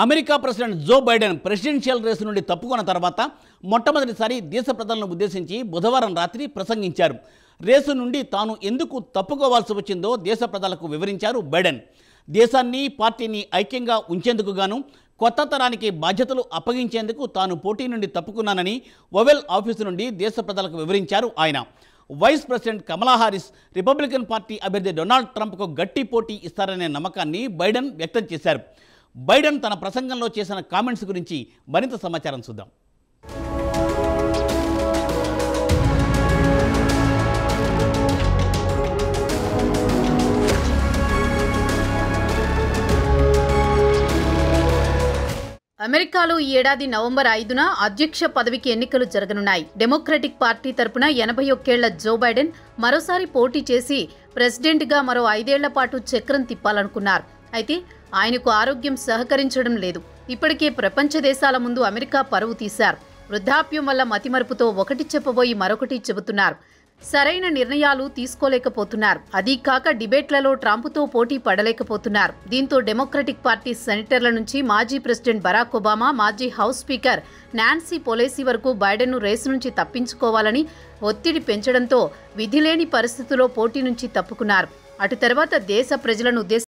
America president Joe Biden presidential race నుండి తప్పుకున్న తర్వాత మొట్టమొదటిసారి దేశ ప్రజలను ఉద్దేశించి బుధవారం రాత్రి ప్రసంగించారు. రేసు నుండి తాను ఎందుకు తప్పుకోవాల్సి వచ్చిందో దేశ ప్రజలకు వివరించారు బైడెన్. దేశాన్ని పార్టీని ఐక్యంగా ఉంచేందుకు గాను కొత్త తరానికి బాధ్యతలు అప్పగించేందుకు తాను పోటీ నుండి తప్పుకున్నానని ఓవెల్ ఆఫీసు నుండి దేశ ప్రజలకు వివరించారు ఆయన. వైస్ ప్రెసిడెంట్ కమలా హారిస్ రిపబ్లికన్ పార్టీ అభ్యర్థి డొనాల్డ్ ట్రంప్కు గట్టి పోటీ ఇస్తారనే నమ్మకాన్ని బైడెన్ వ్యక్తం చేశారు. బైడెన్ తన ప్రసంగంలో చేసిన కామెంట్స్ గురించి మరింత సమాచారం చూద్దాం. అమెరికాలో ఈ ఏడాది నవంబర్ 5న అధ్యక్ష పదవికి ఎన్నికలు జరగనున్నాయి. డెమోక్రటిక్ పార్టీ తరపున 81 ఏళ్ల జో బైడెన్ మరోసారి పోటీ చేసి ప్రెసిడెంట్గా మరో 5 ఏళ్ల పాటు చక్రం తిప్పాలనుకున్నారు. అయితే ఆయనకు ఆరోగ్యం సహకరించడం లేదు. ఇప్పటికే ప్రపంచ దేశాల ముందు అమెరికా పరువు తీశారు. వృద్ధాప్యం వల్ల మతిమరుపుతో ఒకటి చెప్పబోయి మరొకటి చెబుతున్నారు. సరైన నిర్ణయాలు తీసుకోలేకపోతున్నారు. అదీ కాక డిబేట్లలో ట్రంప్తో పోటీ పడలేకపోతున్నారు. దీంతో డెమోక్రటిక్ పార్టీ సెనేటర్ల నుంచి మాజీ ప్రెసిడెంట్ బరాక్ ఒబామా, మాజీ హౌస్ స్పీకర్ నాన్సీ పెలోసి వరకు బైడెన్ను రేసు నుంచి తప్పించుకోవాలని ఒత్తిడి పెంచడంతో విధిలేని పరిస్థితుల్లో పోటీ నుంచి తప్పుకున్నారు. అటు తర్వాత దేశ ప్రజలను ఉద్దేశించి